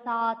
7।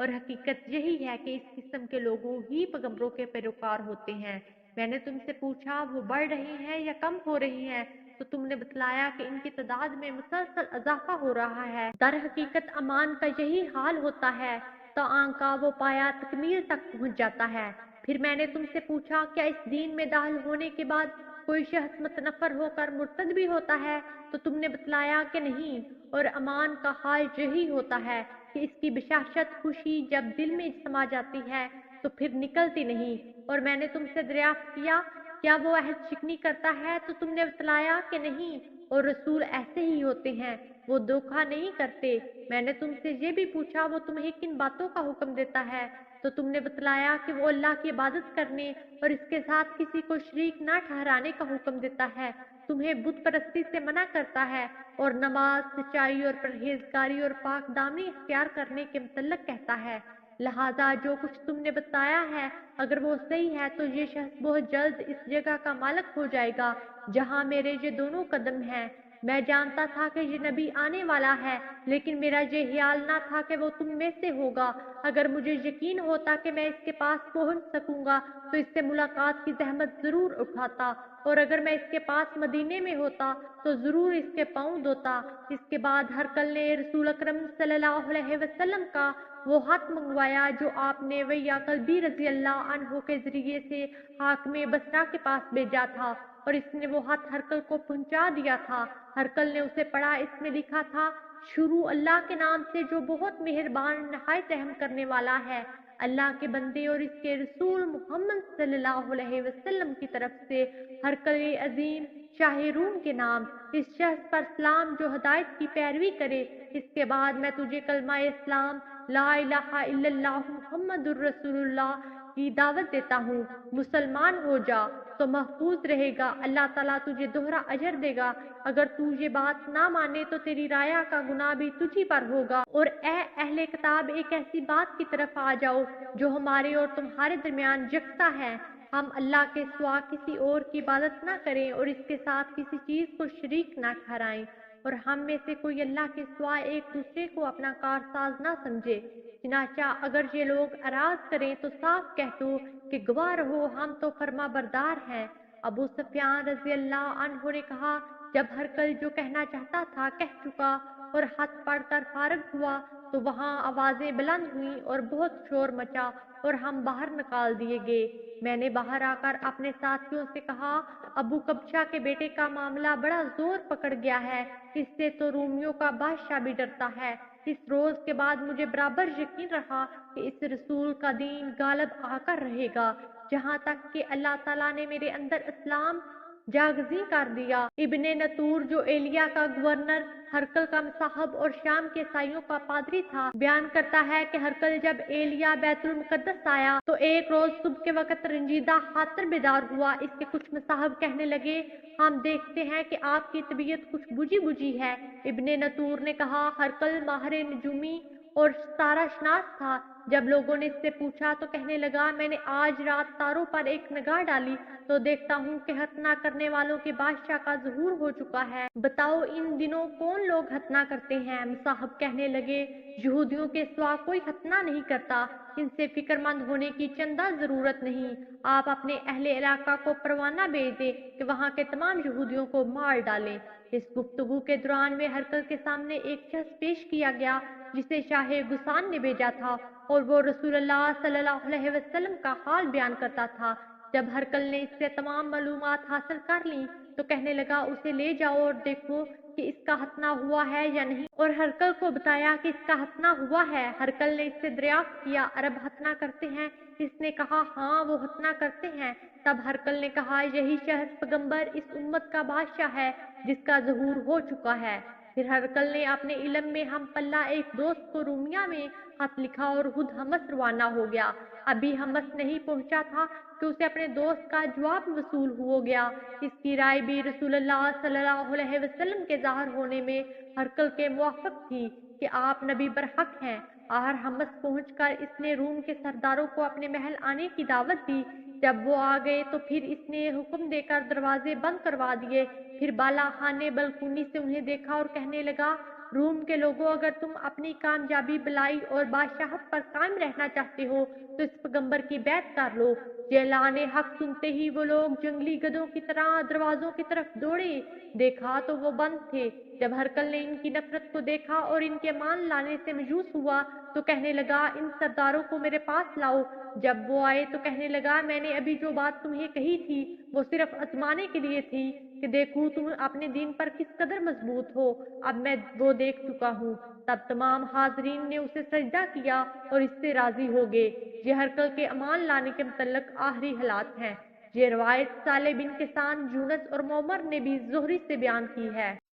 اور حقیقت یہی ہے کہ اس قسم کے لوگوں ہی پیغمبروں کے پیروکار ہوتے ہیں۔ میں نے تم سے پوچھا وہ بڑھ رہی ہیں یا کم ہو رہی ہیں، تو تم نے بتلایا کہ ان کی تعداد میں مسلسل اضافہ ہو رہا ہے۔ در حقیقت امان کا یہی حال ہوتا ہے، تو آنکا وہ پایا تکمیل تک پہنچ جاتا ہے۔ پھر میں نے تم سے پوچھا کیا اس دین میں داخل ہونے کے بعد کوئی شخص متنفر ہو کر مرتد بھی ہوتا ہے، تو تم نے بتلایا کہ نہیں، اور امان کا حال یہی ہوتا ہے کہ اس کی بشاشت خوشی جب دل میں سما جاتی ہے تو پھر نکلتی نہیں۔ اور میں نے تم سے دریافت کیا کیا وہ عہد شکنی کرتا ہے، تو تم نے بتلایا کہ نہیں، اور رسول ایسے ہی ہوتے ہیں، وہ دھوکہ نہیں کرتے۔ میں نے تم سے یہ بھی پوچھا وہ تمہیں کن باتوں کا حکم دیتا ہے، تو تم نے بتلایا کہ وہ اللہ کی عبادت کرنے اور اس کے ساتھ کسی کو شریک نہ ٹھہرانے کا حکم دیتا ہے، تمہیں بت پرستی سے منع کرتا ہے، اور نماز، سچائی اور پرہیزگاری اور پاک دامنی اختیار کرنے کے متعلق کہتا ہے۔ لہذا جو کچھ تم نے بتایا ہے اگر وہ صحیح ہے تو یہ شخص بہت جلد اس جگہ کا مالک ہو جائے گا جہاں میرے یہ دونوں قدم ہیں۔ میں جانتا تھا کہ یہ نبی آنے والا ہے، لیکن میرا یہ خیال نہ تھا کہ وہ تم میں سے ہوگا۔ اگر مجھے یقین ہوتا کہ میں اس کے پاس پہنچ سکوں گا تو اس سے ملاقات کی زحمت ضرور اٹھاتا، اور اگر میں اس کے پاس مدینے میں ہوتا تو ضرور اس کے پاؤں دھوتا۔ اس کے بعد ہرقل نے رسول اکرم صلی اللہ علیہ وسلم کا وہ خط منگوایا جو آپ نے ویا کلبی رضی اللہ عنہ کے ذریعے سے حاکم بصرہ کے پاس بھیجا تھا، اور اس نے وہ خط ہرقل کو پہنچا دیا تھا۔ ہرقل نے اسے پڑھا، اس میں لکھا تھا: شروع اللہ کے نام سے جو بہت مہربان نہایت رحم کرنے والا ہے۔ اللہ کے بندے اور اس کے رسول محمد صلی اللہ علیہ وسلم کی طرف سے ہرقل عظیم شاہ روم کے نام، اس شخص پر سلام جو ہدایت کی پیروی کرے۔ اس کے بعد میں تجھے کلمہ اسلام لا الہ الا اللہ محمد الرسول اللہ کی دعوت دیتا ہوں، مسلمان ہو جا تو محفوظ رہے گا، اللہ تعالیٰ تجھے دوہرا اجر دے گا۔ اگر تو یہ بات نہ مانے تو تیری رایا کا گناہ بھی تجھی پر ہوگا۔ اور اے اہل کتاب، ایک ایسی بات کی طرف آ جاؤ جو ہمارے اور تمہارے درمیان یکساں ہے، ہم اللہ کے سوا کسی اور کی عبادت نہ کریں اور اس کے ساتھ کسی چیز کو شریک نہ ٹھہرائیں، اور ہم میں سے کوئی اللہ کے سوا ایک دوسرے کو اپنا کارساز نہ سمجھے۔ چنانچہ اگر یہ لوگ اعراض کریں تو صاف کہہ دو کہ گواہ رہو ہم تو فرما بردار ہیں۔ ابو سفیان رضی اللہ عنہ نے کہا جب ہرقل جو کہنا چاہتا تھا کہہ چکا اور خط پڑھ کر فارغ ہوا تو وہاں آوازیں بلند ہوئیں اور بہت شور مچا اور ہم باہر نکال دیے گئے۔ میں نے باہر آ کر اپنے ساتھیوں سے کہا ابو کبشہ کے بیٹے کا معاملہ بڑا زور پکڑ گیا ہے، اس سے تو رومیوں کا بادشاہ بھی ڈرتا ہے۔ اس روز کے بعد مجھے برابر یقین رہا کہ اس رسول کا دین غالب آ کر رہے گا، جہاں تک کہ اللہ تعالیٰ نے میرے اندر اسلام جاگزیں کر دیا۔ ابن نطور جو ایلیا کا گورنر، ہرقل کا مصاحب اور شام کے عیسائیوں کا پادری تھا، بیان کرتا ہے کہ ہرقل جب ایلیا بیت المقدس آیا تو ایک روز صبح کے وقت رنجیدہ خاطر بیدار ہوا۔ اس کے کچھ مصاحب کہنے لگے ہم دیکھتے ہیں کہ آپ کی طبیعت کچھ بجھی بجھی ہے۔ ابن نطور نے کہا ہرقل ماہر نجومی اور ستارہ شناس تھا۔ جب لوگوں نے اس سے پوچھا تو کہنے لگا میں نے آج رات تاروں پر ایک نگاہ ڈالی تو دیکھتا ہوں کہ ختنہ کرنے والوں کے بادشاہ کا ظہور ہو چکا ہے، بتاؤ ان دنوں کون لوگ ختنہ کرتے ہیں؟ مصاحب کہنے لگے یہودیوں کے سوا کوئی ختنہ نہیں کرتا، ان سے فکر مند ہونے کی چندہ ضرورت نہیں، آپ اپنے اہل علاقہ کو پروانہ بھیج دیں کہ وہاں کے تمام یہودیوں کو مار ڈالیں۔ اس گفتگو کے دوران میں ہرقل کے سامنے ایک شخص پیش کیا گیا جسے شاہ غسان نے بھیجا تھا اور وہ رسول اللہ صلی اللہ علیہ وسلم کا حال بیان کرتا تھا۔ جب ہرقل نے اس سے تمام معلومات حاصل کر لیں تو کہنے لگا اسے لے جاؤ اور دیکھو کہ اس کا ختنہ ہوا ہے یا نہیں، اور ہرقل کو بتایا کہ اس کا ختنہ ہوا ہے۔ ہرقل نے اس سے دریافت کیا عرب ختنہ کرتے ہیں؟ اس نے کہا ہاں وہ ختنہ کرتے ہیں۔ تب ہرقل نے کہا یہی شخص پیغمبر اس امت کا بادشاہ ہے جس کا ظہور ہو چکا ہے۔ پھر ہرقل نے اپنے علم میں ہم پلہ ایک دوست کو رومیہ میں خط لکھا اور خود حمص روانہ ہو گیا۔ ابھی حمص نہیں پہنچا تھا کہ اسے اپنے دوست کا جواب وصول ہو گیا۔ اس کی رائے بھی رسول اللہ صلی اللہ علیہ وسلم کے ظاہر ہونے میں ہرقل کے موافق تھی کہ آپ نبی برحق ہیں۔ آخر حمص پہنچ کر اس نے روم کے سرداروں کو اپنے محل آنے کی دعوت دی۔ جب وہ آ گئے تو پھر اس نے حکم دے کر دروازے بند کروا دیے، پھر بالا خانے بلکونی سے انہیں دیکھا اور کہنے لگا روم کے لوگوں، اگر تم اپنی کامیابی، بلائی اور بادشاہت پر قائم رہنا چاہتے ہو تو اس پیغمبر کی بیعت کر لو۔ یہ اعلان حق سنتے ہی وہ لوگ جنگلی گدھوں کی طرح دروازوں کی طرف دوڑے۔ دیکھا تو وہ بند تھے۔ جب ہرکل نے ان کی نفرت کو دیکھا اور ان کے مان لانے سے مایوس ہوا تو کہنے لگا، ان سرداروں کو میرے پاس لاؤ۔ جب وہ آئے تو کہنے لگا، میں نے ابھی جو بات تمہیں کہی تھی وہ صرف آزمانے کے لیے تھی کہ دیکھوں تم اپنے دین پر کس قدر مضبوط ہو۔ اب میں وہ دیکھ چکا ہوں۔ تب تمام حاضرین نے اسے سجدہ کیا اور اس سے راضی ہو گئے۔ یہ ہرکل کے امان لانے کے متعلق آخری حالات ہیں۔ یہ روایت صالح بن کیسان، یونس اور معمر نے بھی زہری سے بیان کی ہے۔